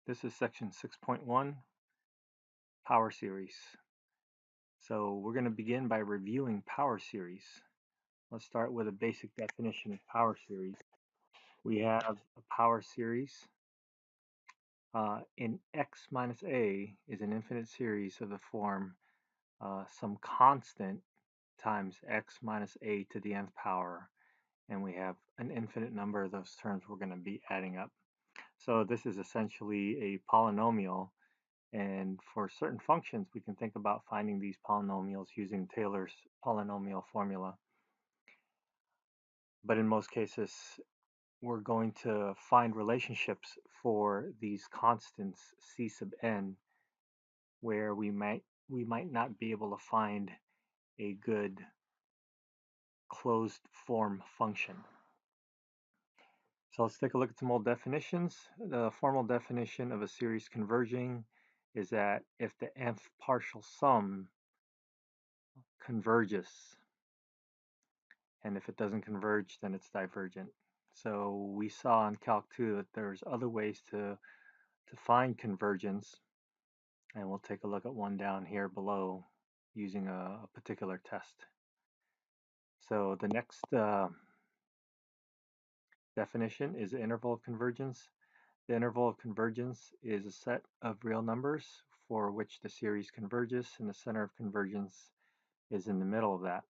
This is section 6.1, power series. So we're going to begin by reviewing power series. Let's start with a basic definition of power series. We have a power series in x minus a is an infinite series of the form some constant times x minus a to the nth power, and we have an infinite number of those terms we're going to be adding up. So this is essentially a polynomial. And for certain functions, we can think about finding these polynomials using Taylor's polynomial formula. But in most cases, we're going to find relationships for these constants c sub n where we might not be able to find a good closed form function. So let's take a look at some old definitions. The formal definition of a series converging is that if the nth partial sum converges, and if it doesn't converge, then it's divergent. So we saw in Calc 2 that there's other ways to find convergence, and we'll take a look at one down here below using a particular test. So the next definition is the interval of convergence. The interval of convergence is a set of real numbers for which the series converges, and the center of convergence is in the middle of that.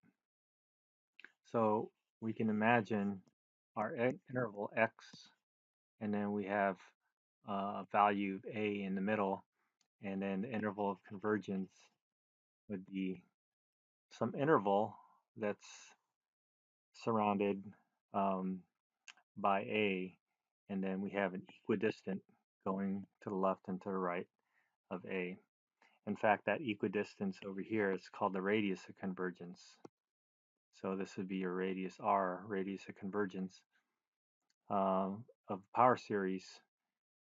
So we can imagine our interval x, and then we have a value of a in the middle, and then the interval of convergence would be some interval that's surrounded by a, and then we have an equidistant going to the left and to the right of a. In fact, that equidistance over here is called the radius of convergence. So this would be your radius r, radius of convergence of power series.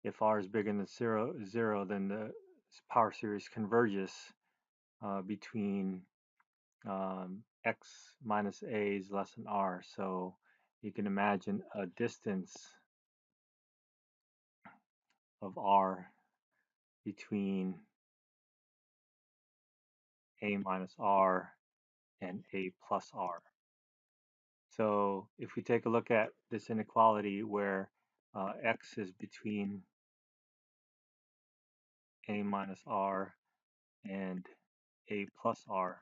If r is bigger than 0, then the power series converges between x minus a is less than r. So you can imagine a distance of r between a minus r and a plus r. So if we take a look at this inequality where x is between a minus r and a plus r,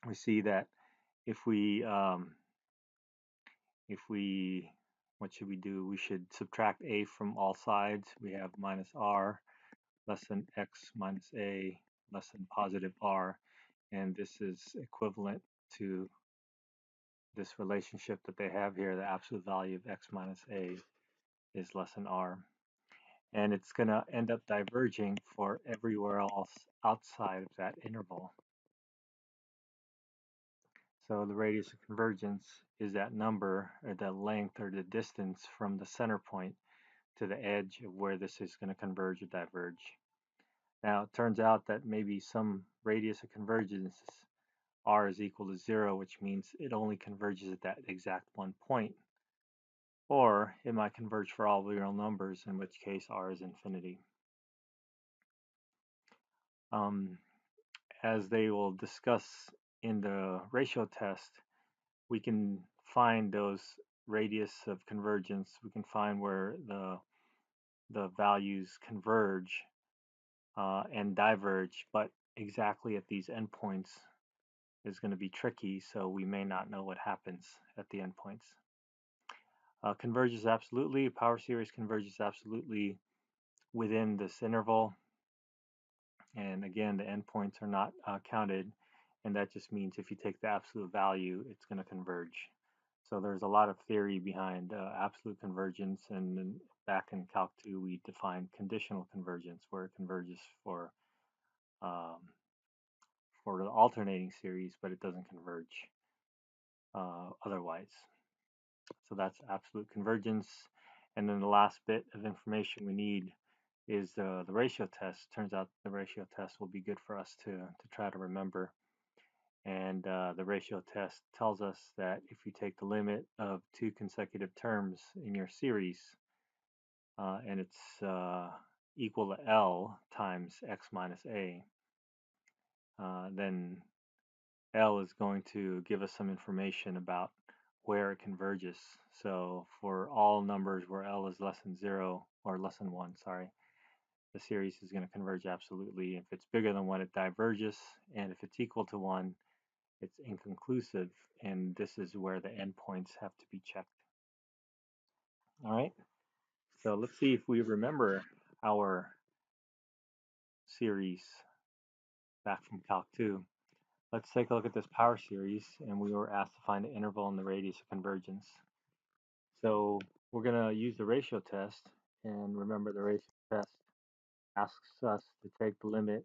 we see that if we what should we do? We should subtract a from all sides. We have minus r less than x minus a less than positive r, and this is equivalent to this relationship that they have here. The absolute value of x minus a is less than r, and it's going to end up diverging for everywhere else outside of that interval. So the radius of convergence is that number, or the length, or the distance from the center point to the edge of where this is going to converge or diverge. Now, it turns out that maybe some radius of convergence r is equal to 0, which means it only converges at that exact one point. Or it might converge for all real numbers, in which case r is infinity. As they will discuss in the ratio test, we can find those radius of convergence. We can find where the values converge and diverge, but exactly at these endpoints is going to be tricky, so we may not know what happens at the endpoints. Converges absolutely. Power series converges absolutely within this interval, and again, the endpoints are not counted, and that just means if you take the absolute value, it's going to converge. So there's a lot of theory behind absolute convergence, and then back in Calc 2 we defined conditional convergence, where it converges for the alternating series, but it doesn't converge otherwise. So that's absolute convergence. And then the last bit of information we need is the ratio test. Turns out the ratio test will be good for us to try to remember. And the ratio test tells us that if you take the limit of two consecutive terms in your series, and it's equal to L times x minus a, then L is going to give us some information about where it converges. So for all numbers where L is less than 0, or less than 1, sorry, the series is going to converge absolutely. If it's bigger than 1, it diverges, and if it's equal to 1, it's inconclusive, and this is where the endpoints have to be checked. All right, so let's see if we remember our series back from Calc 2. Let's take a look at this power series, and we were asked to find the interval and the radius of convergence. So we're going to use the ratio test, and remember the ratio test asks us to take the limit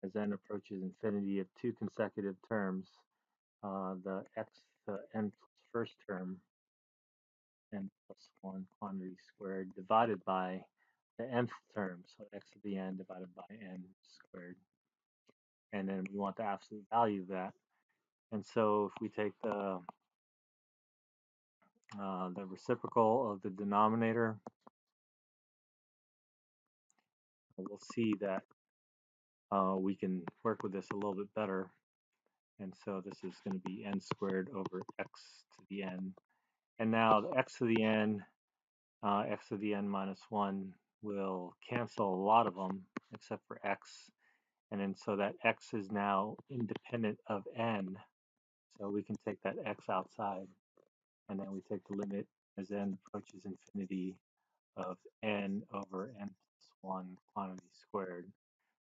as n approaches infinity of two consecutive terms, the n plus first term, n plus 1 quantity squared, divided by the nth term, so x to the n divided by n squared. And then we want the absolute value of that. And so if we take the reciprocal of the denominator, we'll see that we can work with this a little bit better. And so this is going to be n squared over x to the n. And now the x to the n minus 1 will cancel a lot of them except for x. And then so that x is now independent of n. So we can take that x outside. And then we take the limit as n approaches infinity of n over n plus 1 quantity squared.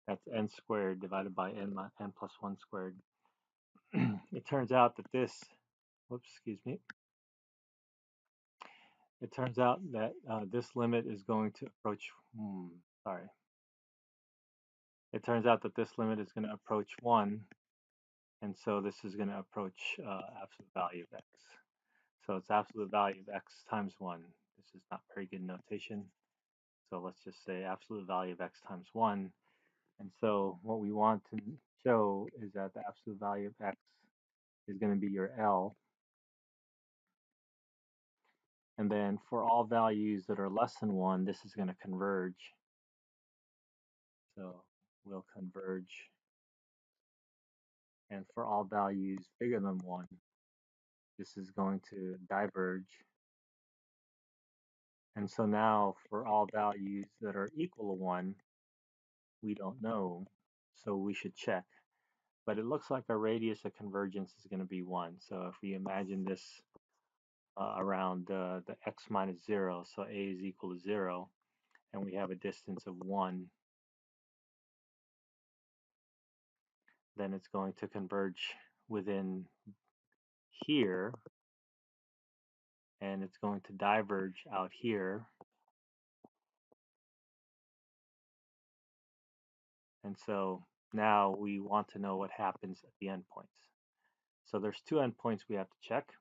That's n squared divided by n plus 1 squared. It turns out that this, it turns out that this limit is going to approach, it turns out that this limit is going to approach 1, and so this is going to approach absolute value of x. So it's absolute value of x times 1. This is not very good notation, so let's just say absolute value of x times 1. And so what we want to show is that the absolute value of x is going to be your L. And then for all values that are less than 1, this is going to converge. So we'll converge. And for all values bigger than 1, this is going to diverge. And so now for all values that are equal to 1, we don't know, so we should check. But it looks like our radius of convergence is going to be 1. So if we imagine this around the x minus 0, so a is equal to 0, and we have a distance of 1, then it's going to converge within here, and it's going to diverge out here. And so now we want to know what happens at the endpoints. So there's two endpoints we have to check,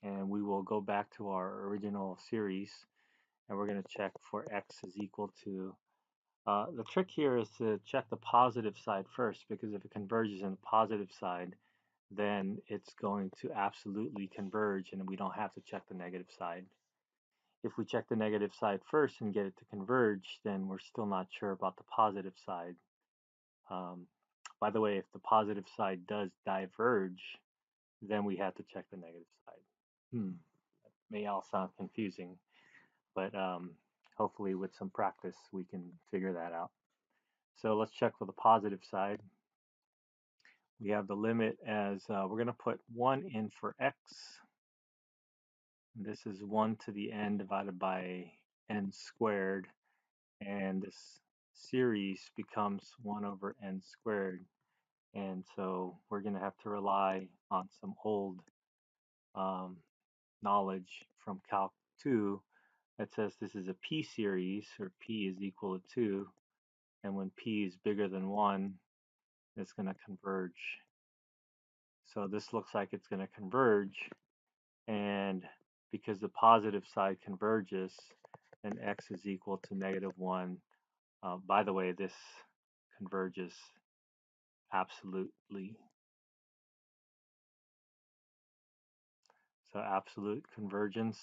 and we will go back to our original series, and we're going to check for x is equal to, the trick here is to check the positive side first, because if it converges in the positive side, then it's going to absolutely converge, and we don't have to check the negative side. If we check the negative side first and get it to converge, then we're still not sure about the positive side. By the way, if the positive side does diverge, then we have to check the negative side. That may all sound confusing, but hopefully with some practice we can figure that out. So let's check for the positive side. We have the limit as, we're going to put 1 in for x. This is 1 to the n divided by n squared, and this series becomes 1 over n squared. And so we're going to have to rely on some old knowledge from Calc 2 that says this is a p series, or p is equal to 2, and when p is bigger than 1, it's going to converge. So this looks like it's going to converge, and because the positive side converges, then x is equal to -1. By the way, this converges absolutely. So absolute convergence,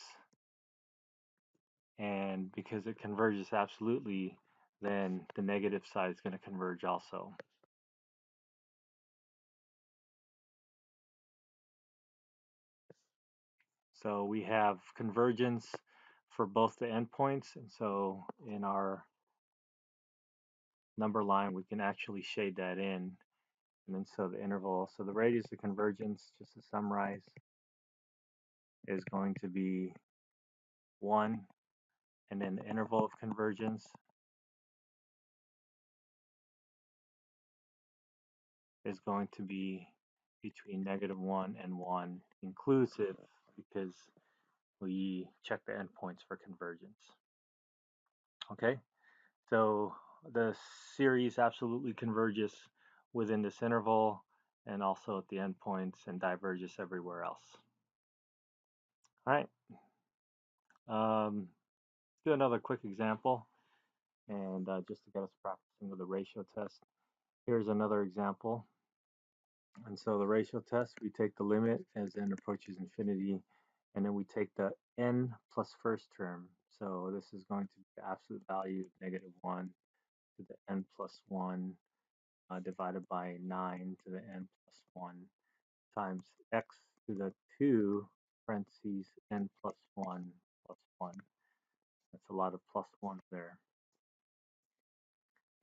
and because it converges absolutely, then the negative side is going to converge also. So we have convergence for both the endpoints, and so in our number line we can actually shade that in. And then so the interval, so the radius of convergence, just to summarize, is going to be 1, and then the interval of convergence is going to be between -1 and 1 inclusive, because we check the endpoints for convergence. Okay, so the series absolutely converges within this interval and also at the endpoints and diverges everywhere else. All right, let's do another quick example, and just to get us practicing with the ratio test. Here's another example. And so the ratio test, we take the limit as n approaches infinity, and then we take the n plus first term. So this is going to be the absolute value of -1 to the n plus 1 divided by 9 to the n plus 1 times x to the 2 parentheses n plus 1 plus 1. That's a lot of plus 1 there.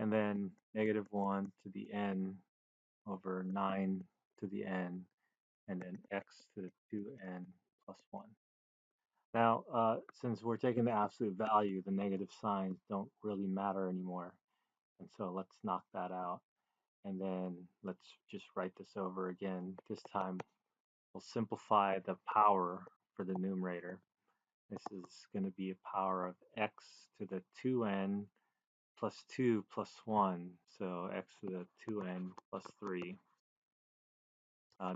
And then -1 to the n over 9 to the n, and then x to the 2n plus 1. Now, since we're taking the absolute value, the negative signs don't really matter anymore. And so let's knock that out. And then let's just write this over again. This time we'll simplify the power for the numerator. This is going to be a power of x to the 2n plus 2 plus 1. So x to the 2n plus 3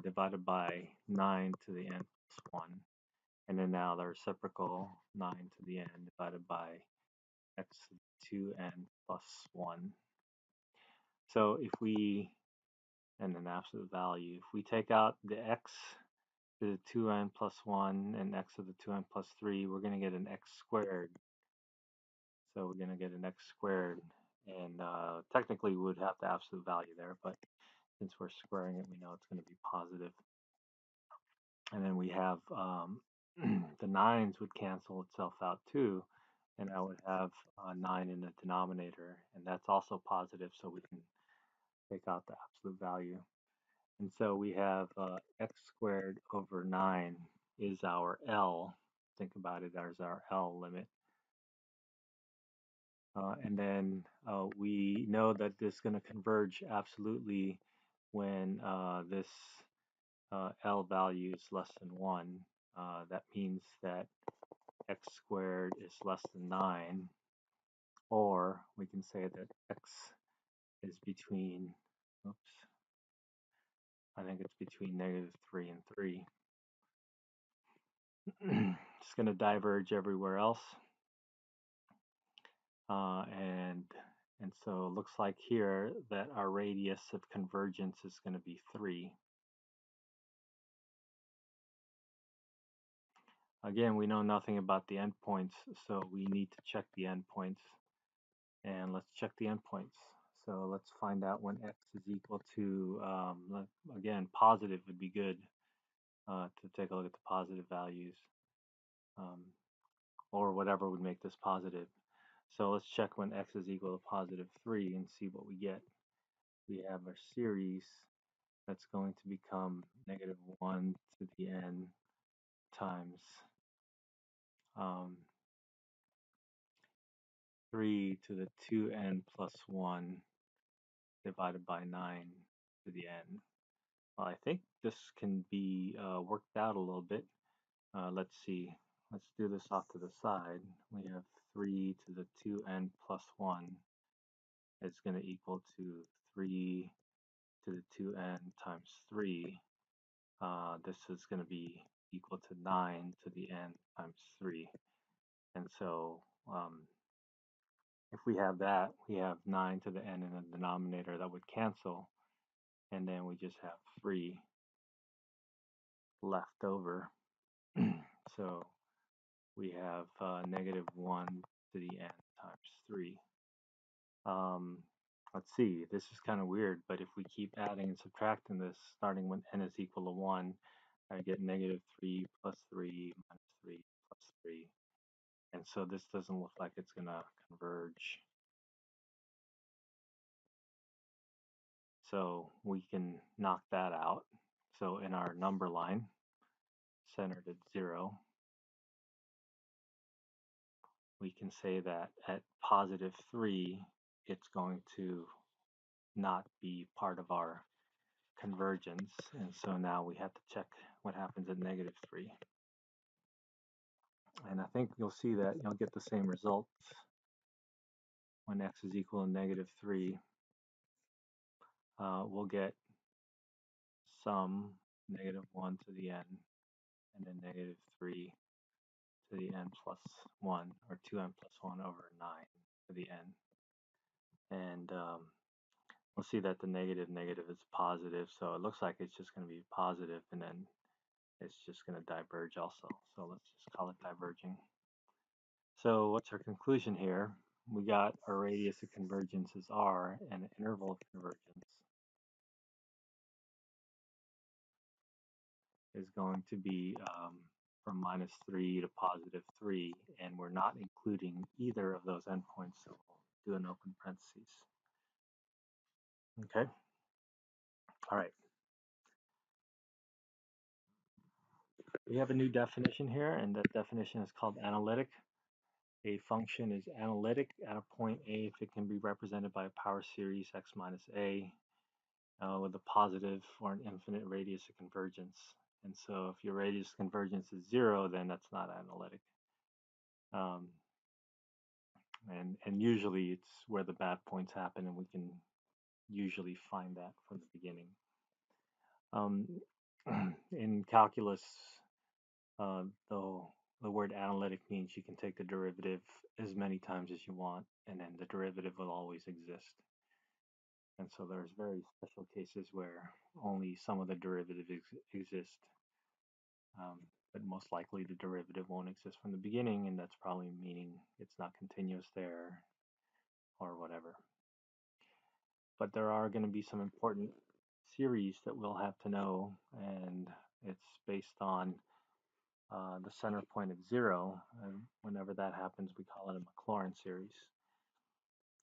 divided by 9 to the n plus 1. And then now the reciprocal, 9 to the n divided by x to the 2n plus 1. So if we, and an absolute value, if we take out the x to the 2n plus 1 and x to the 2n plus 3, we're going to get an x squared. So we're going to get an x squared. And technically we would have the absolute value there, but since we're squaring it, we know it's going to be positive. And then we have the 9s would cancel itself out too, and I would have 9 in the denominator, and that's also positive, so we can take out the absolute value. And so we have x squared over 9 is our L. Think about it as our L limit. And then we know that this is going to converge absolutely when this L value is less than 1. That means that x squared is less than 9, or we can say that x is between, oops, I think it's between -3 and 3. It's going to diverge everywhere else. And so it looks like here that our radius of convergence is going to be 3. Again, we know nothing about the endpoints, so we need to check the endpoints. And let's check the endpoints. So let's find out when x is equal to, again, positive would be good to take a look at the positive values, or whatever would make this positive. So let's check when x is equal to positive 3 and see what we get. We have a series that's going to become -1 to the n times 3 to the 2n plus 1 divided by 9 to the n. Well, I think this can be worked out a little bit. Let's see. Let's do this off to the side. We have 3 to the 2n plus 1 is going to equal to 3 to the 2n times 3. This is going to be equal to 9 to the n times 3. And so if we have that, we have 9 to the n in the denominator that would cancel. And then we just have 3 left over. So we have negative 1 to the n times 3. Um, let's see, this is kind of weird, but if we keep adding and subtracting this, starting when n is equal to 1, I get negative 3 plus 3 minus 3 plus 3. And so this doesn't look like it's going to converge. So we can knock that out. So in our number line, centered at 0, we can say that at positive 3, it's going to not be part of our convergence. And so now we have to check what happens at negative 3. And I think you'll see that you'll get the same result when x is equal to negative 3. We'll get some negative 1 to the n, and then negative 3 to the n plus 1, or 2n plus 1 over 9 to the n. And we'll see that the negative negative is positive, so it looks like it's just going to be positive, and then it's just going to diverge also. So let's just call it diverging. So what's our conclusion here? We got our radius of convergence is r, and the interval of convergence is going to be from minus 3 to positive 3, and we're not including either of those endpoints, so we'll do an open parentheses. Okay? All right. We have a new definition here, and that definition is called analytic. A function is analytic at a point A if it can be represented by a power series x minus a with a positive or an infinite radius of convergence. And so if your radius of convergence is 0, then that's not analytic. And usually it's where the bad points happen, and we can usually find that from the beginning. In calculus, the word analytic means you can take the derivative as many times as you want, and then the derivative will always exist. And so there's very special cases where only some of the derivative exist. But most likely the derivative won't exist from the beginning, and that's probably meaning it's not continuous there or whatever. But there are going to be some important series that we'll have to know, and it's based on the center point at 0. And whenever that happens, we call it a Maclaurin series.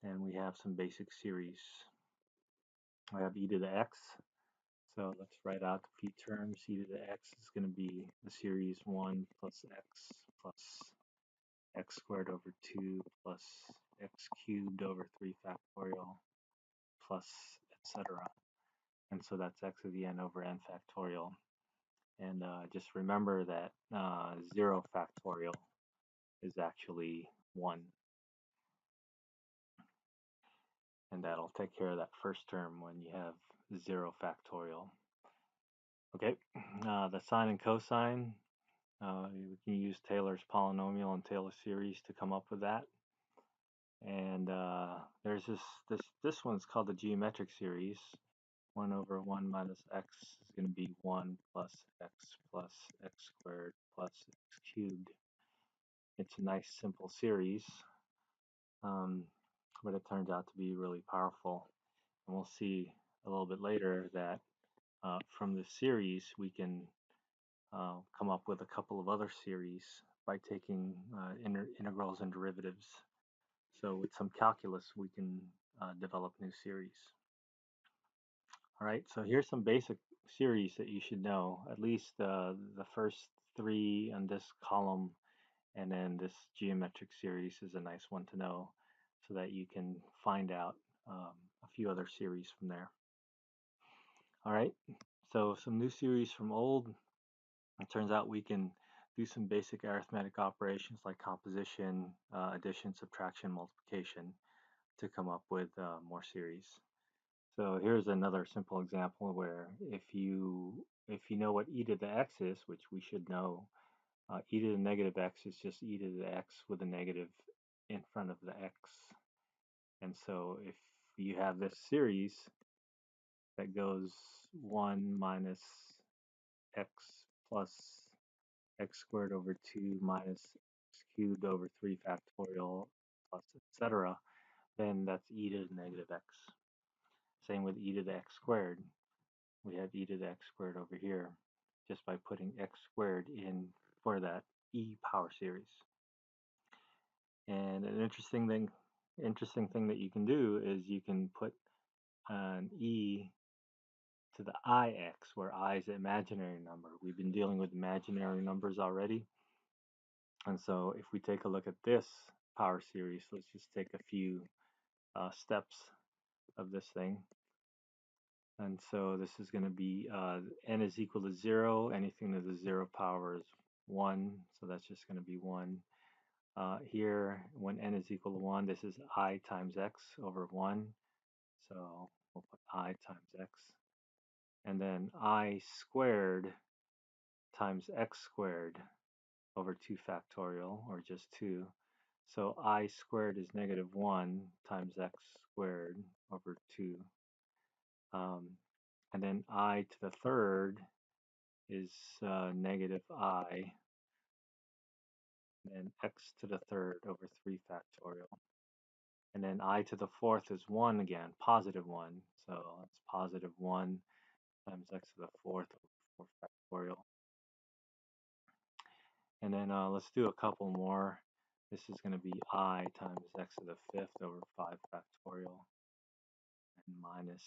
And we have some basic series. I have e to the x. So let's write out the few terms. E to the x is going to be the series 1 plus x squared over 2 plus x cubed over 3 factorial plus etc. And so that's x to the n over n factorial. And just remember that 0 factorial is actually 1. And that'll take care of that first term when you have 0 factorial. Okay, the sine and cosine, we can use Taylor's polynomial and Taylor series to come up with that. And there's this one's called the geometric series. 1 over 1 minus x is going to be 1 plus x squared plus x cubed. It's a nice simple series, but it turns out to be really powerful. And we'll see a little bit later that from this series we can come up with a couple of other series by taking integrals and derivatives. So with some calculus we can develop new series. All right, so here's some basic series that you should know, at least the first 3 on this column, and then this geometric series is a nice one to know so that you can find out a few other series from there. All right, so some new series from old. It turns out we can do some basic arithmetic operations like composition, addition, subtraction, multiplication to come up with more series. So here's another simple example where if you know what e to the x is, which we should know, e to the negative x is just e to the x with a negative in front of the x. And so if you have this series that goes 1 minus x plus x squared over 2 minus cubed over 3 factorial plus etc., then that's e to the negative x. Same with e to the x squared. We have e to the x squared over here just by putting x squared in for that e power series. And an interesting thing that you can do is you can put an e to the ix, where I is the imaginary number. We've been dealing with imaginary numbers already. And so if we take a look at this power series, let's just take a few steps of this thing. And so this is going to be n is equal to 0. Anything to the 0 power is 1. So that's just going to be 1. Here, when n is equal to 1, this is I times x over 1. So we'll put I times x. And then I squared times x squared over 2 factorial, or just 2. So I squared is negative 1 times x squared over 2. And then I to the third is negative I, and x to the third over 3 factorial. And then I to the fourth is 1 again, positive 1. So it's positive 1 times x to the fourth over 4 factorial. And then let's do a couple more. This is going to be I times x to the fifth over 5 factorial, and minus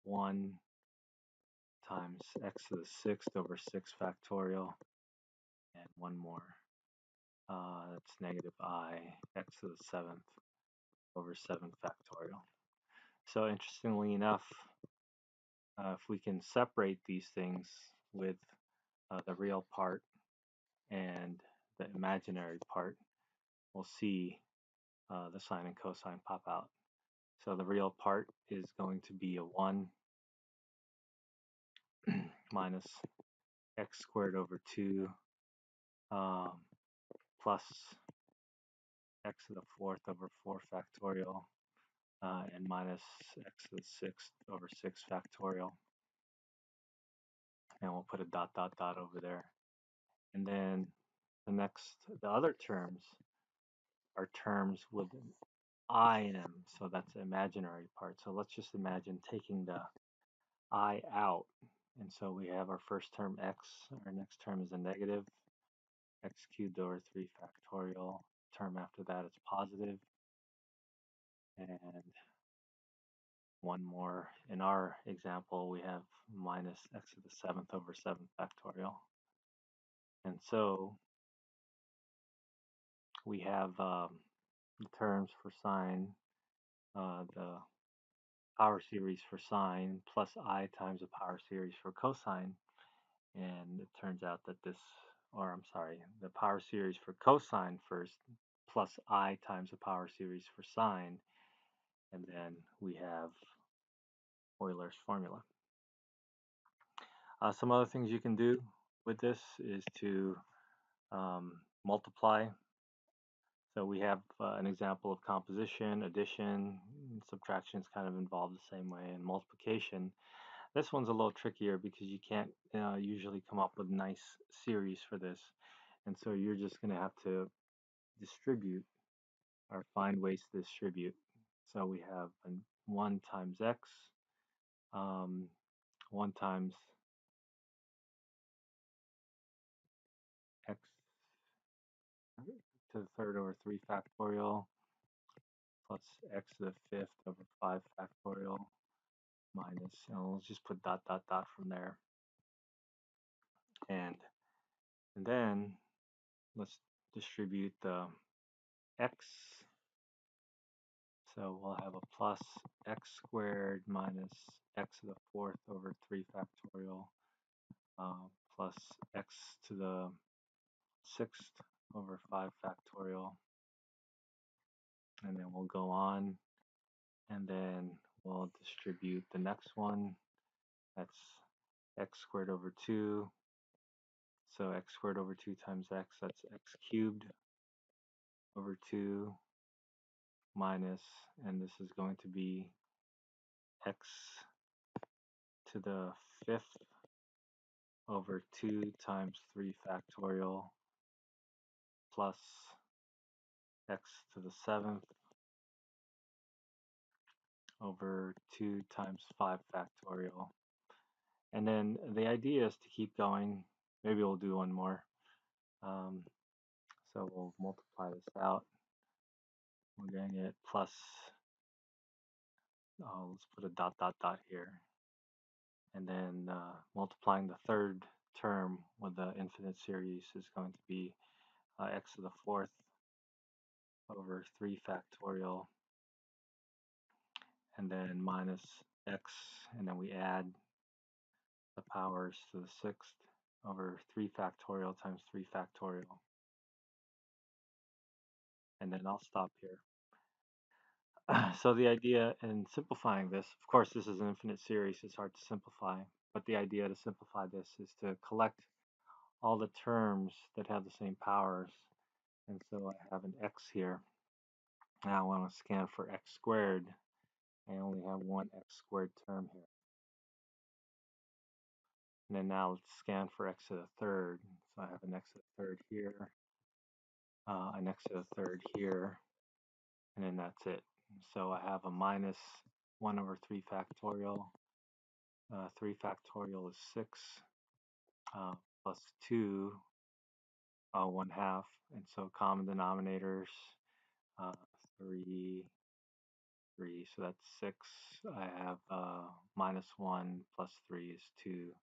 1 times x to the sixth over 6 factorial, and one more. That's negative I x to the seventh over 7 factorial. So interestingly enough, if we can separate these things with the real part and the imaginary part, we'll see the sine and cosine pop out. So the real part is going to be a 1 minus x squared over 2 plus x to the fourth over 4 factorial and minus x to the sixth over 6 factorial. And we'll put a dot dot dot over there. And then the other terms are terms with I in them, so that's the imaginary part. So let's just imagine taking the I out. And so we have our first term x, our next term is a negative, x cubed over 3 factorial. Term after that is positive, and one more. In our example, we have minus x to the seventh over 7 factorial. And so we have the terms for sine, the power series for sine, plus I times the power series for cosine. And it turns out that the power series for cosine first, plus I times the power series for sine, and then we have Euler's formula. Some other things you can do with this is to multiply. So we have an example of composition, addition, subtraction is kind of involved the same way, and multiplication. This one's a little trickier because you can't usually come up with nice series for this. And so you're just going to have to distribute or find ways to distribute. So we have 1 times x, 1 times x to the third over 3 factorial plus x to the fifth over 5 factorial minus, and let's just put dot dot dot from there. And then let's distribute the x. So we'll have a plus x squared minus x to the fourth over 3 factorial plus x to the sixth over 5 factorial. And then we'll go on, and then we'll distribute the next one. That's x squared over 2. So x squared over 2 times x, that's x cubed over 2 minus, and this is going to be x to the fifth over 2 times 3 factorial plus x to the 7th over 2 times 5 factorial. And then the idea is to keep going. Maybe we'll do one more. So we'll multiply this out. We're going to get plus, let's put a dot, dot, dot here. And then multiplying the third term with the infinite series is going to be x to the 4th over 3 factorial, and then minus x, and then we add the powers to the 6th over 3 factorial times 3 factorial. And then I'll stop here. So the idea in simplifying this, of course, this is an infinite series, it's hard to simplify, but the idea to simplify this is to collect all the terms that have the same powers. And so I have an x here. Now I want to scan for x squared. I only have one x squared term here. And then now let's scan for x to the third. So I have an x to the third here, an x to the third here, and then that's it. So I have a minus 1 over 3 factorial. 3 factorial is 6, plus 2, 1/2. And so common denominators, 3, 3. So that's 6. I have minus 1 plus 3 is 2.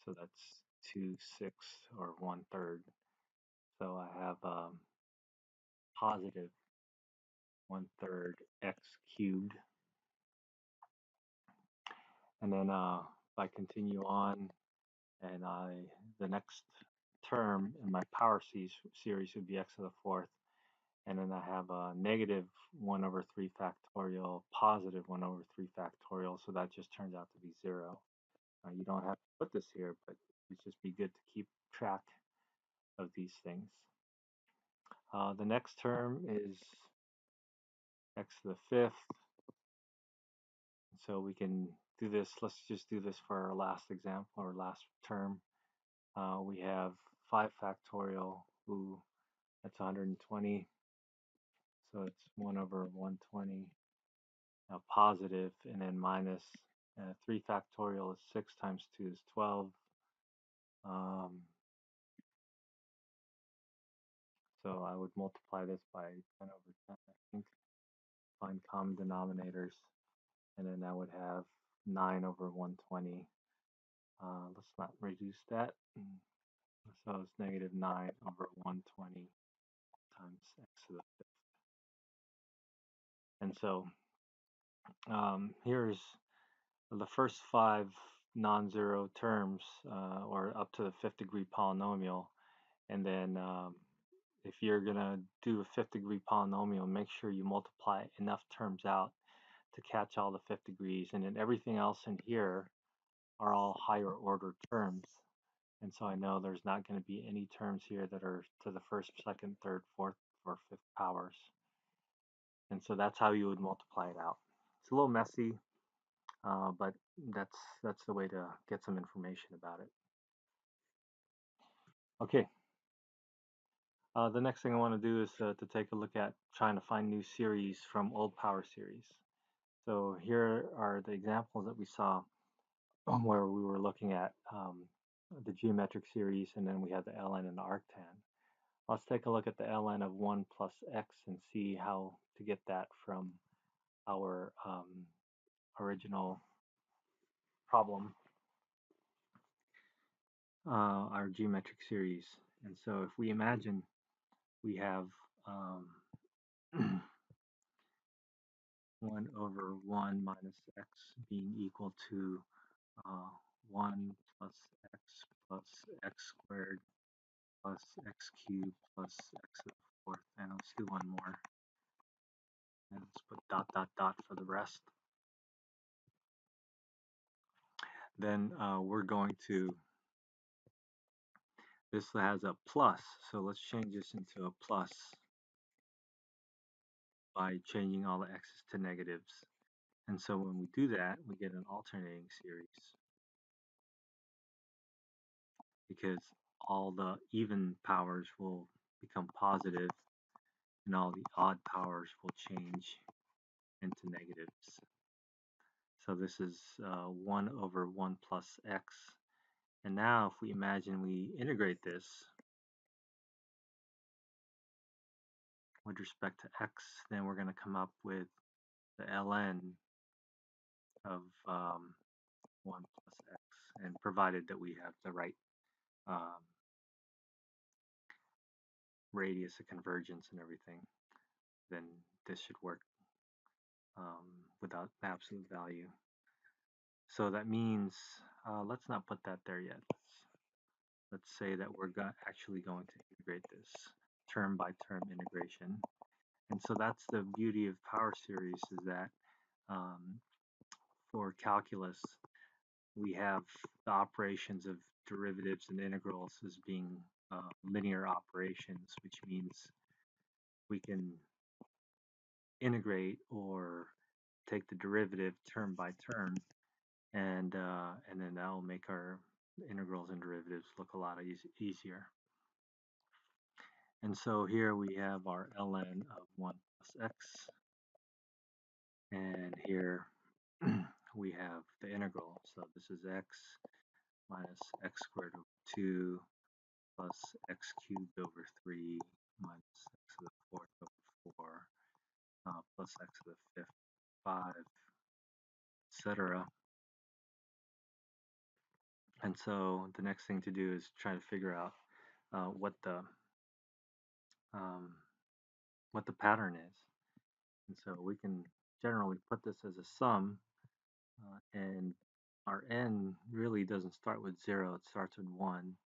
So that's 2/6 or 1/3. So I have positive 1/3 x cubed. And then if I continue on, and the next term in my power series would be x to the 4th. And then I have a negative 1 over 3 factorial, positive 1 over 3 factorial. So that just turns out to be 0. You don't have to put this here, but it'd just be good to keep track of these things. The next term is x to the 5th. So we can do this. Let's just do this for our last example or last term. We have 5 factorial. Ooh, that's 120. So it's 1 over 120. Positive, and then minus 3 factorial is 6 times 2 is 12. So I would multiply this by 10 over 10, I think. Find common denominators, and then I would have 9 over 120. Let's not reduce that. So it's negative 9 over 120 times x to the 5th. And so here's the first 5 non-zero terms, or up to the 5th degree polynomial. And then if you're going to do a 5th degree polynomial, make sure you multiply enough terms out to catch all the 5th degrees. And then everything else in here are all higher order terms. And so I know there's not going to be any terms here that are to the 1st, 2nd, 3rd, 4th, or 5th powers. And so that's how you would multiply it out. It's a little messy, but that's the way to get some information about it. Okay. The next thing I want to do is to take a look at trying to find new series from old power series. So here are the examples that we saw where we were looking at the geometric series, and then we had the ln and the arctan. Let's take a look at the ln of 1 plus x and see how to get that from our original problem, our geometric series. And so if we imagine we have 1 over 1 minus x being equal to 1 plus x squared plus x cubed plus x to the 4th. And let's do one more. And let's put dot, dot, dot for the rest. Then we're going to, this has a plus, so let's change this into a plus by changing all the x's to negatives. And so when we do that, we get an alternating series because all the even powers will become positive and all the odd powers will change into negatives. So this is 1 over 1 plus x. And now if we imagine we integrate this with respect to x, then we're going to come up with the ln of 1 plus x, and provided that we have the right um, radius of convergence and everything, then this should work without absolute value. So that means, let's not put that there yet. Let's say that we're actually going to integrate this term by term integration. And so that's the beauty of power series, is that for calculus, we have the operations of derivatives and integrals as being linear operations, which means we can integrate or take the derivative term by term, and then that will make our integrals and derivatives look a lot easier. And so here we have our ln of 1 plus x, and here we have the integral. So this is x minus x squared over 2 plus x cubed over 3 minus x to the fourth over 4 plus x to the fifth 5, etc. And so the next thing to do is try to figure out what the pattern is. And so we can generally put this as a sum, and our n really doesn't start with 0, it starts with 1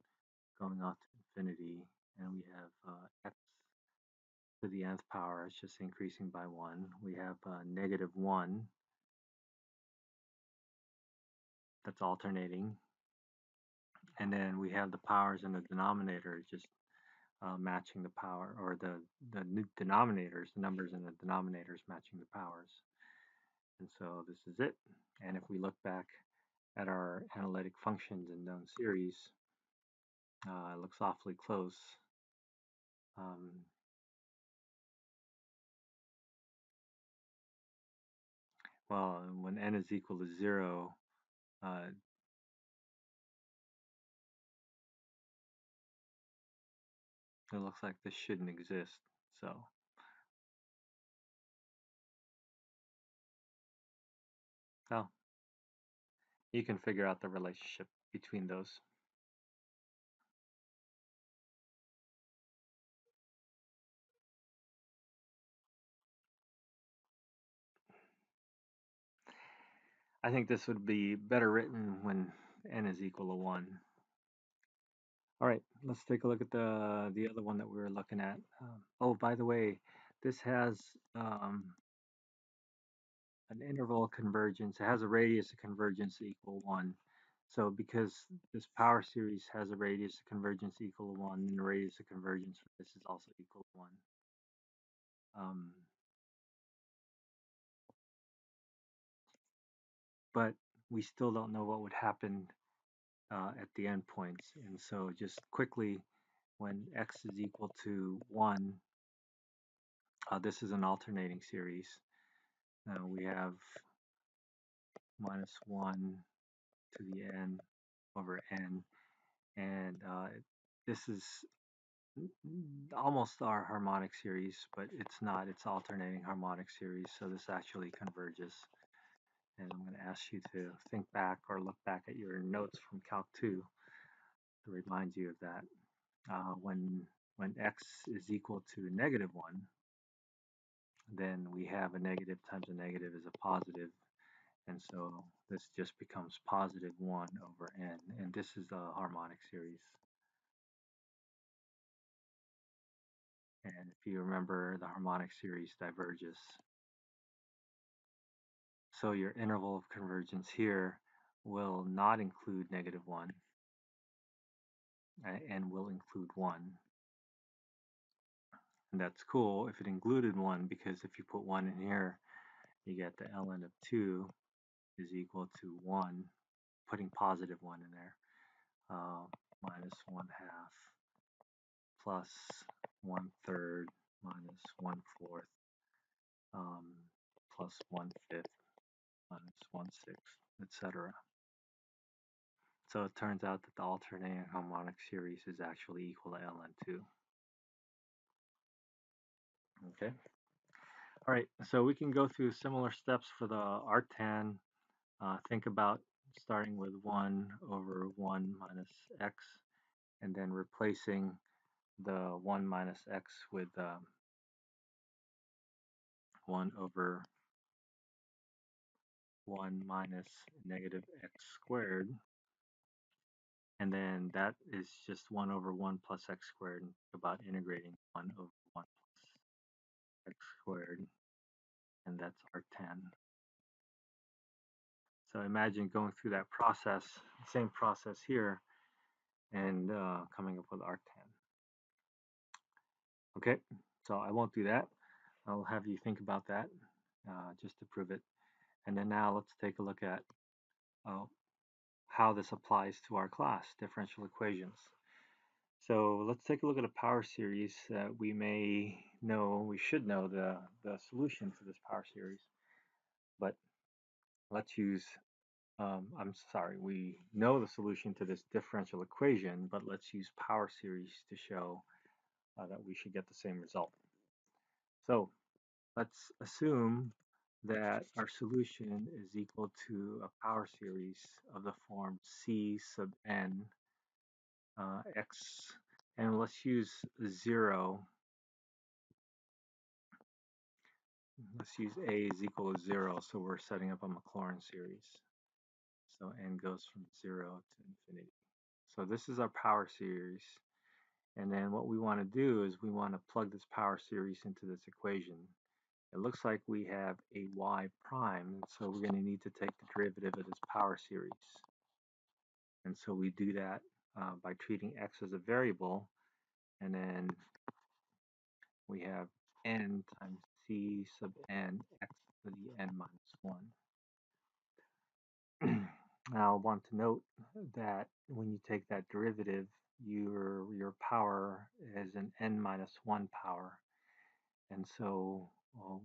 going off to infinity, and we have x to the nth power, it's just increasing by 1. We have negative 1 that's alternating, and then we have the powers in the denominator just matching the power, or the denominators, the numbers in the denominators matching the powers. And so this is it. And if we look back at our analytic functions in known series, it looks awfully close. Well, when n is equal to 0, it looks like this shouldn't exist. So well, you can figure out the relationship between those. I think this would be better written when n is equal to 1. All right, let's take a look at the other one that we were looking at. Oh, by the way, this has an interval of convergence. It has a radius of convergence equal 1. So because this power series has a radius of convergence equal to 1, then the radius of convergence for this is also equal to 1. But we still don't know what would happen at the endpoints. And so just quickly, when x is equal to 1, this is an alternating series. We have minus 1 to the n over n, and this is almost our harmonic series, but it's not. It's alternating harmonic series, so this actually converges. And I'm going to ask you to think back or look back at your notes from Calc 2 to remind you of that. When x is equal to negative 1, then we have a negative times a negative is a positive, and so this just becomes positive 1 over n, and this is the harmonic series. And if you remember, the harmonic series diverges. So your interval of convergence here will not include negative 1 and will include 1. And that's cool if it included 1, because if you put 1 in here, you get the ln of 2 is equal to 1, putting positive 1 in there, minus 1/2 plus 1/3 minus 1/4 plus 1/5 minus 1/6, etc. So it turns out that the alternating harmonic series is actually equal to ln2. Okay. All right, so we can go through similar steps for the arctan. Think about starting with 1 over 1 minus x, and then replacing the 1 minus x with 1 over 1 minus negative x squared. And then that is just 1 over 1 plus x squared. And think about integrating 1 over 1 plus x squared, and that's arctan. So imagine going through that process, same process here, and coming up with arctan. Okay, so I won't do that. I'll have you think about that just to prove it. And then now let's take a look at how this applies to our class, differential equations. So let's take a look at a power series that we should know the solution for this power series. But let's use, we know the solution to this differential equation, but let's use power series to show that we should get the same result. So let's assume that our solution is equal to a power series of the form C sub n x, and let's use 0. Let's use a is equal to 0, so we're setting up a Maclaurin series. So n goes from 0 to infinity. So this is our power series. And then what we want to do is we want to plug this power series into this equation. It looks like we have a y prime, so we're going to need to take the derivative of this power series. And so we do that by treating x as a variable, and then we have n times c sub n x to the n minus 1. Now I want to note that when you take that derivative, your power is an n minus 1 power. And so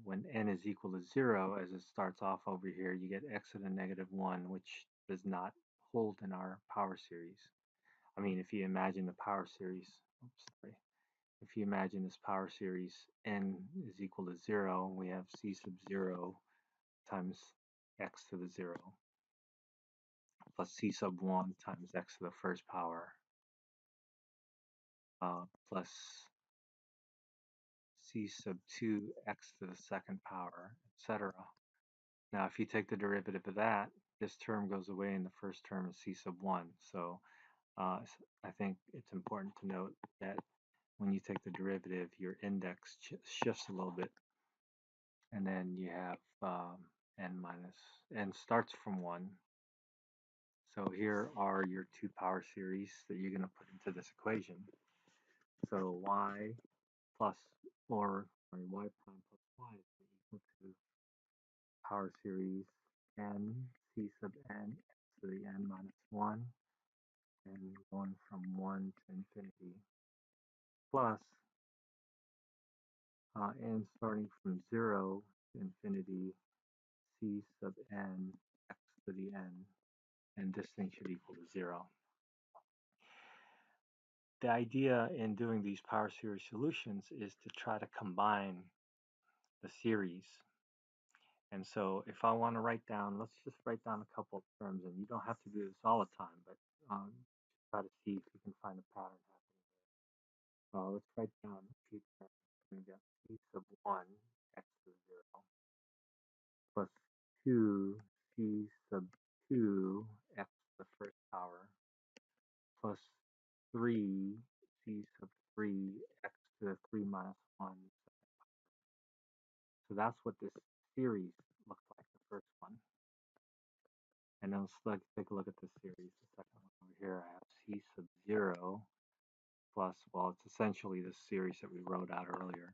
when n is equal to 0, as it starts off over here, you get x to the negative 1, which does not hold in our power series. I mean, if you imagine the power series, if you imagine this power series, n is equal to 0, we have c sub 0 times x to the 0 plus c sub 1 times x to the first power plus c sub 2 x to the second power, etc. Now, if you take the derivative of that, this term goes away and the first term is c sub 1. So I think it's important to note that when you take the derivative, your index shifts a little bit. And then you have n starts from 1. So here are your two power series that you're going to put into this equation. So y prime plus y is equal to power series n c sub n to the n minus 1, and going from 1 to infinity, plus n starting from 0 to infinity c sub n x to the n, and this thing should equal to 0. The idea in doing these power series solutions is to try to combine the series. And so if I want to write down, let's just write down a couple of terms, and you don't have to do this all the time, but try to see if you can find a pattern happening. Let's write down a few terms. We've got c sub 1 x to the 0 plus 2 c sub 2 x to the first power plus 3 c sub 3 x to the 3 minus 1. So that's what this series looks like, the first one. And then let's take a look at this series. The second one over here, I have c sub 0 plus, well, it's essentially the series that we wrote out earlier.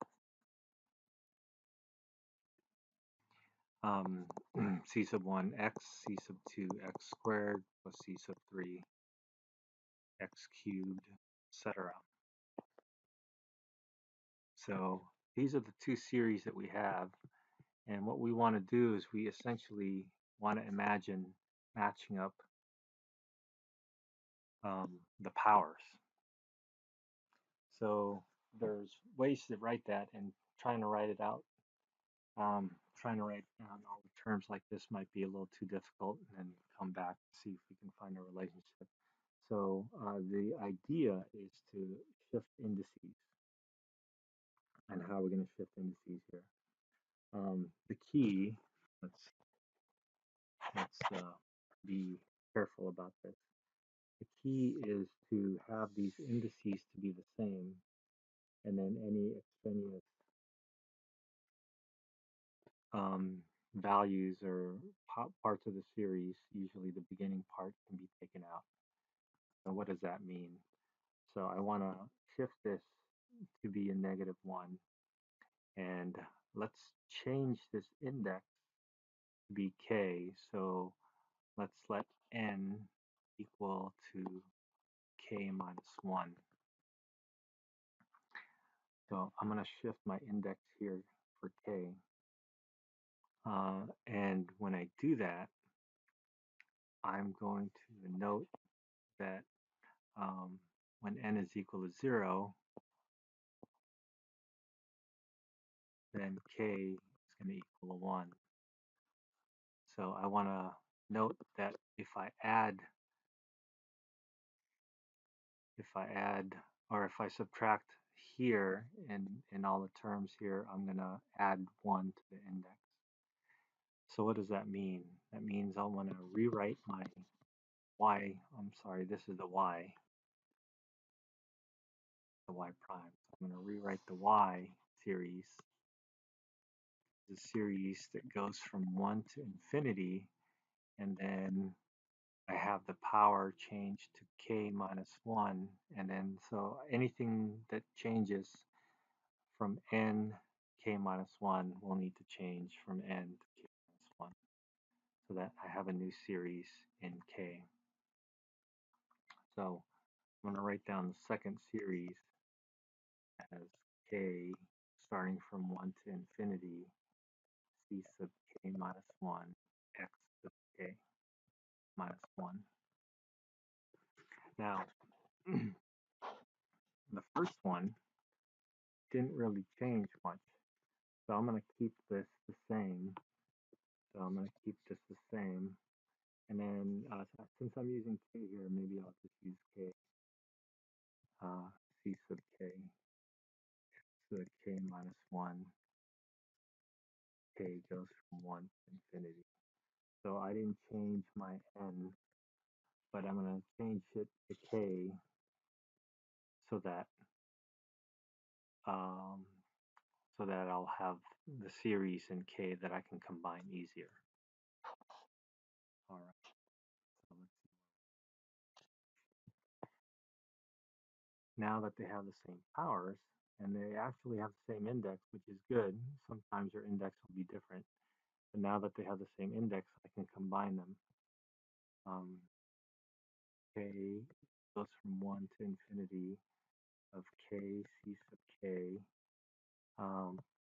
C sub 1 x, c sub 2 x squared plus c sub 3 x cubed, etc. So these are the two series that we have. And what we want to do is we essentially want to imagine matching up the powers. So there's ways to write that, and trying to write it out, trying to write down all the terms like this might be a little too difficult, and then come back to see if we can find a relationship. So the idea is to shift indices, and how we're going to shift indices here. The key, let's be careful about this. The key is to have these indices to be the same, and then any extraneous values or parts of the series, usually the beginning part, can be taken out. So what does that mean? So I want to shift this to be a -1, and let's change this index to be k. So let's let n equal to k minus 1. So I'm going to shift my index here for k. And when I do that, I'm going to note that when n is equal to 0, then k is going to equal to 1. So I want to note that if I add or if I subtract here in all the terms here, I'm going to add 1 to the index. So what does that mean? That means I want to rewrite my y. I'm sorry, this is the y prime. So I'm going to rewrite the y series, the series that goes from 1 to infinity, and then I have the power changed to k minus 1, and then so anything that changes from n k minus 1 will need to change from n to k minus 1, so that I have a new series in k. So I'm going to write down the second series as k starting from 1 to infinity, c sub k minus 1, x sub k minus 1. Now, the first one didn't really change much, so I'm going to keep this the same. So I'm going to keep this the same. And then since I'm using k here, maybe I'll just use k, c sub k, so that k minus 1, k goes from 1 to infinity. So I didn't change my n, but I'm going to change it to k so that um, I'll have the series in k that I can combine easier. All right. So let's see. Now that they have the same powers, and they actually have the same index, which is good. Sometimes your index will be different. But now that they have the same index, I can combine them. K goes from 1 to infinity of k c sub k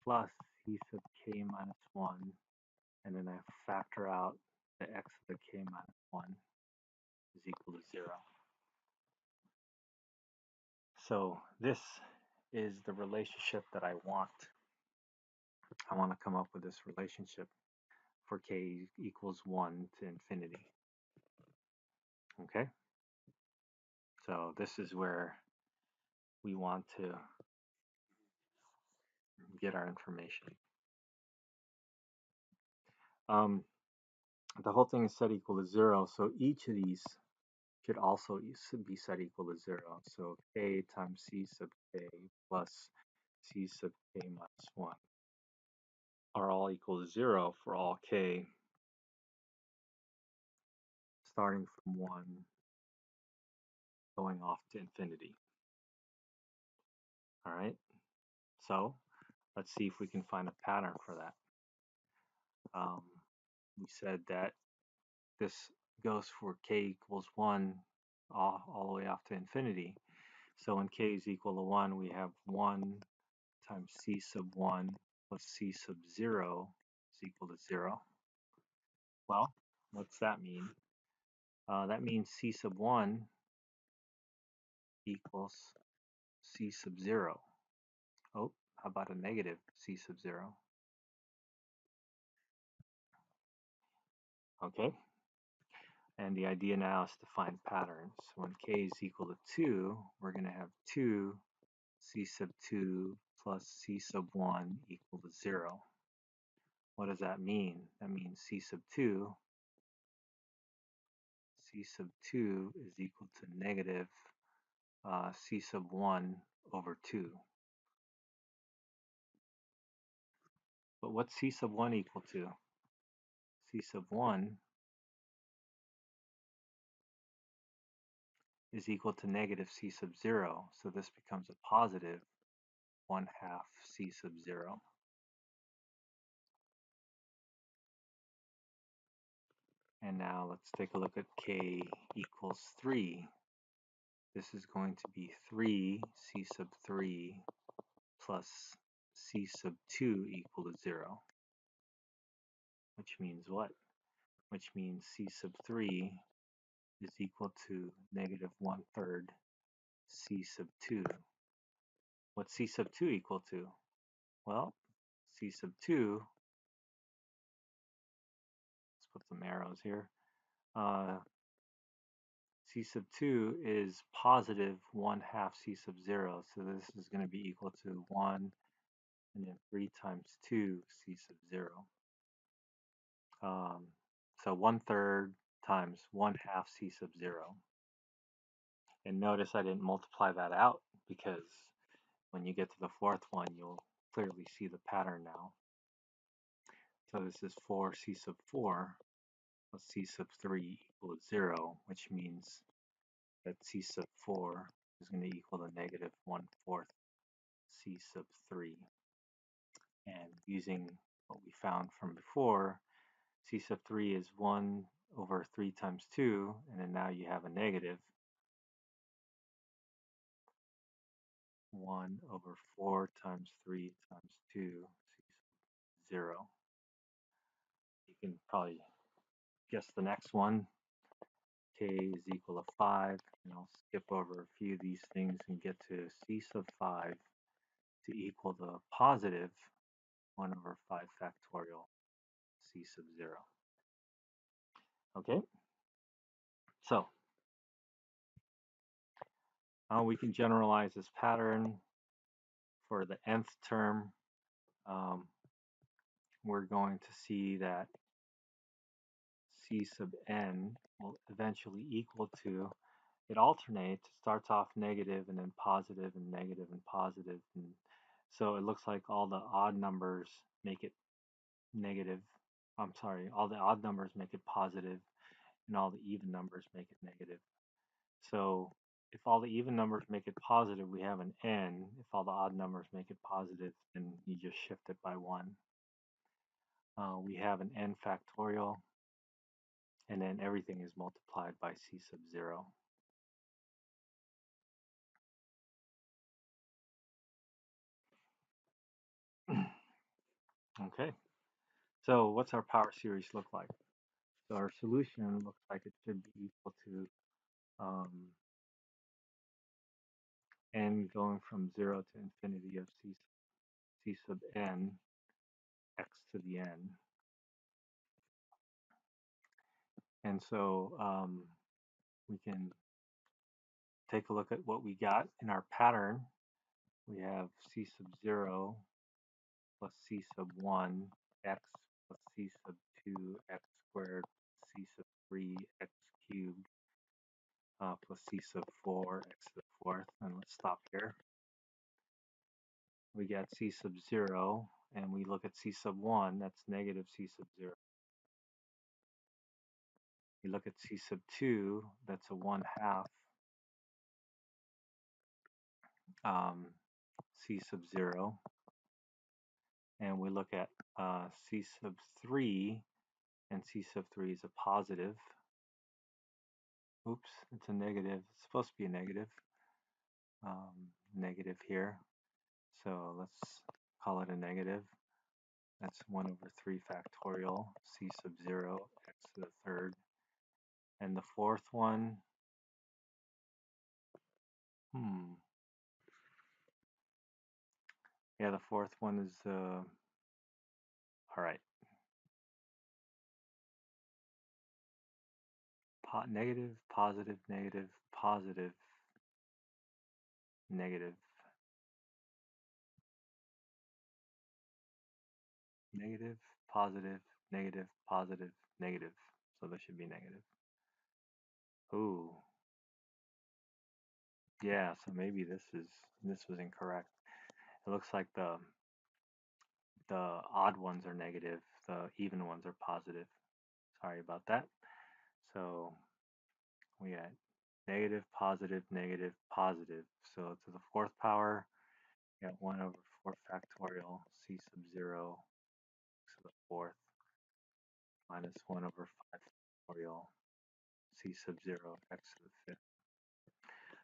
plus c sub k minus 1, and then I factor out the x of the k minus 1 is equal to 0. So this is the relationship that I want. I want to come up with this relationship for k equals 1 to infinity. Okay? So this is where we want to get our information. The whole thing is set equal to 0, so each of these could also be set equal to 0. So k times c sub k plus c sub k minus 1 are all equal to 0 for all k starting from 1 going off to infinity. All right, so let's see if we can find a pattern for that. We said that this goes for k equals 1 all the way off to infinity. So when k is equal to 1, we have 1 times c sub 1 plus c sub 0 is equal to 0. Well, what's that mean? That means c sub 1 equals c sub 0. Oh, how about a negative c sub 0? Okay, and the idea now is to find patterns. When k is equal to 2, we're going to have 2 c sub 2 plus c sub 1 equal to 0. What does that mean? That means c sub 2 is equal to negative c sub 1 over 2. But what's c sub 1 equal to? C sub 1 is equal to negative c sub 0, so this becomes a positive 1/2 c sub 0. And now let's take a look at k equals 3. This is going to be 3 c sub 3 plus c sub 2 equal to 0. Which means what? Which means c sub 3 is equal to negative 1/3 c sub 2. What's c sub 2 equal to? Well, c sub 2, let's put some arrows here. C sub 2 is positive 1/2 c sub 0, so this is going to be equal to 1 and then 3 times 2 c sub 0. So 1/3 times 1/2 c sub 0. And notice I didn't multiply that out because when you get to the fourth one, you'll clearly see the pattern now. So this is 4 c sub 4 plus c sub 3 equals 0, which means that c sub 4 is going to equal to negative 1/4 c sub 3. And using what we found from before, c sub 3 is 1 over 3 times 2, and then now you have a negative 1 over 4 times 3 times 2 c sub 0. You can probably guess the next one. K is equal to 5, and I'll skip over a few of these things and get to c sub 5 to equal to positive 1 over 5 factorial c sub 0. Okay, so we can generalize this pattern for the nth term. We're going to see that c sub n will eventually equal to, it alternates, it starts off negative and then positive and negative and positive, and so it looks like all the odd numbers make it negative. I'm sorry, all the odd numbers make it positive and all the even numbers make it negative. So if all the even numbers make it positive, we have an n. If all the odd numbers make it positive, then you just shift it by 1. We have an n factorial, and then everything is multiplied by c sub 0. Okay, so what's our power series look like? So our solution looks like it should be equal to n going from 0 to infinity of c sub n x to the n. And so we can take a look at what we got in our pattern. We have c sub 0 plus c sub 1 x plus c sub 2 x squared plus c sub 3 x cubed plus c sub 4 x to the fourth. And let's stop here. We got c sub 0, and we look at c sub 1, that's negative c sub 0. We look at c sub 2, that's a 1/2 c sub 0. And we look at c sub 3, and c sub 3 is a positive. Oops, it's a negative. It's supposed to be a negative. Negative here. So let's call it a negative. That's 1 over 3 factorial c sub 0 x to the third. And the fourth one, yeah, the fourth one is, all right, negative, positive, negative, positive, negative, negative, positive, negative, positive, negative. So this should be negative. Ooh, yeah, so maybe this was incorrect. It looks like the odd ones are negative, the even ones are positive. Sorry about that. So we had negative, positive, negative, positive. So to the fourth power, we got 1 over 4 factorial c sub 0 x to the fourth minus 1 over 5 factorial c sub 0 x to the fifth.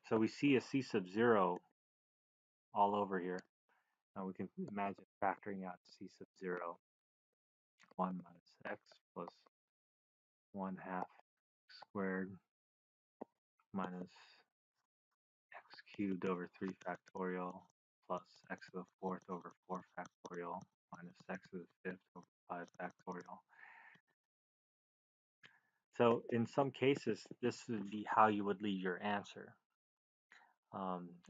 So we see a c sub 0 all over here. Now we can imagine factoring out c sub 0, 1 minus x plus 1 half squared minus x cubed over 3 factorial plus x to the fourth over 4 factorial minus x to the fifth over 5 factorial. So in some cases, this would be how you would leave your answer.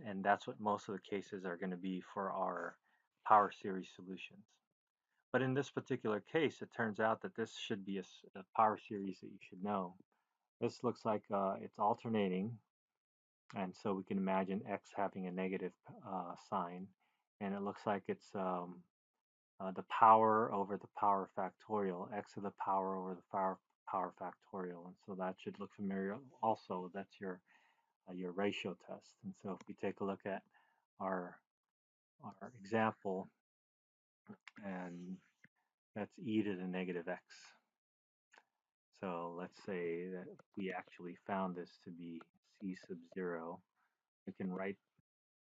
And that's what most of the cases are going to be for our power series solutions. But in this particular case, it turns out that this should be a power series that you should know. This looks like it's alternating, and so we can imagine x having a negative sign, and it looks like it's the power over the power factorial, x to the power over the power factorial, and so that should look familiar. Also, that's your ratio test. And so if we take a look at our example, and that's e to the negative x. So let's say that we actually found this to be c sub 0. We can write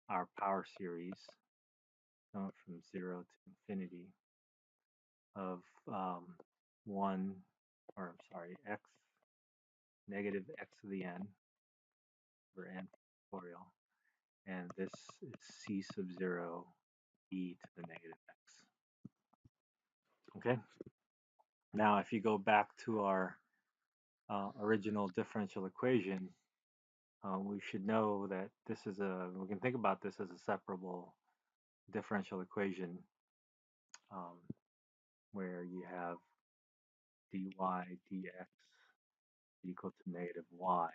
our power series from 0 to infinity of 1, or I'm sorry, x negative x to the n over n factorial. And this is c sub 0 e to the negative x. Okay? Now, if you go back to our original differential equation, we should know that we can think about this as a separable differential equation um, where you have dy dx equal to negative y,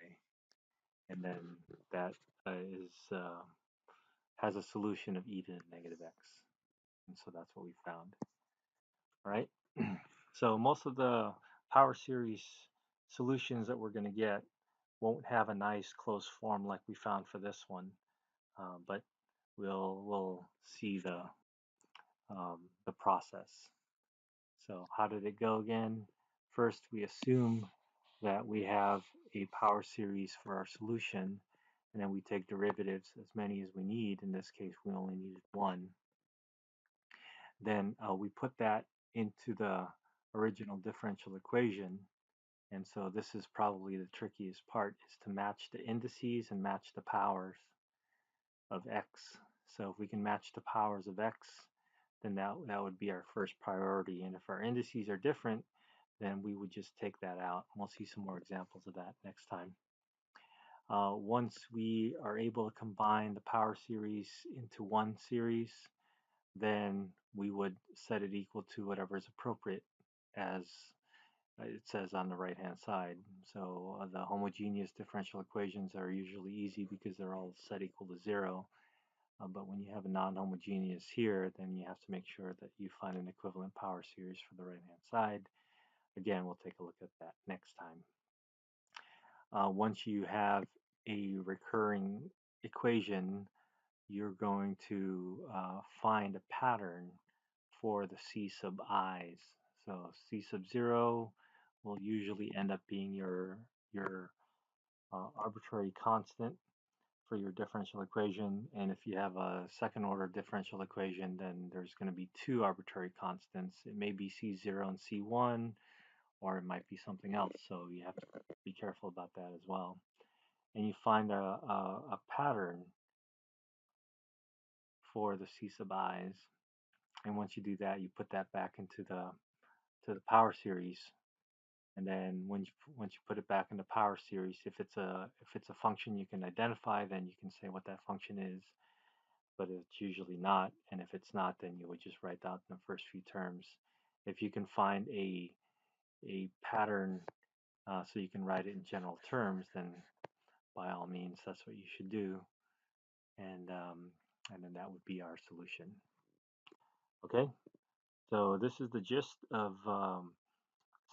and then that has a solution of e to the negative x, and so that's what we found. All right. So most of the power series solutions that we're going to get won't have a nice closed form like we found for this one, but we'll see the process. So how did it go again? First, we assume that we have a power series for our solution, and then we take derivatives, as many as we need. In this case, we only needed one. Then we put that into the original differential equation. And so this is probably the trickiest part, is to match the indices and match the powers of x. So if we can match the powers of x, then that would be our first priority. And if our indices are different, then we would just take that out. We'll see some more examples of that next time. Once we are able to combine the power series into one series, then we would set it equal to whatever is appropriate, as it says on the right hand side. So the homogeneous differential equations are usually easy because they're all set equal to 0. But when you have a non-homogeneous here, then you have to make sure that you find an equivalent power series for the right hand side. Again, we'll take a look at that next time. Once you have a recurring equation, you're going to find a pattern for the c sub i's. So c sub 0 will usually end up being your arbitrary constant for your differential equation, and if you have a second order differential equation, then there's going to be two arbitrary constants. It may be C0 and C1, or it might be something else, so you have to be careful about that as well. And you find a pattern for the C sub i's, and once you do that, you put that back into the power series. And then once you put it back in the power series, if it's a function you can identify, then you can say what that function is. But it's usually not, and if it's not, then you would just write out in the first few terms. If you can find a pattern so you can write it in general terms, then by all means, that's what you should do, and then that would be our solution. Okay, so this is the gist of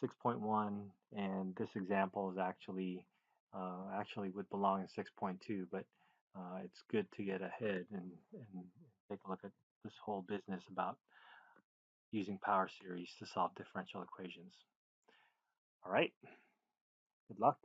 6.1, and this example is actually would belong in 6.2, but it's good to get ahead and take a look at this whole business about using power series to solve differential equations. All right, good luck.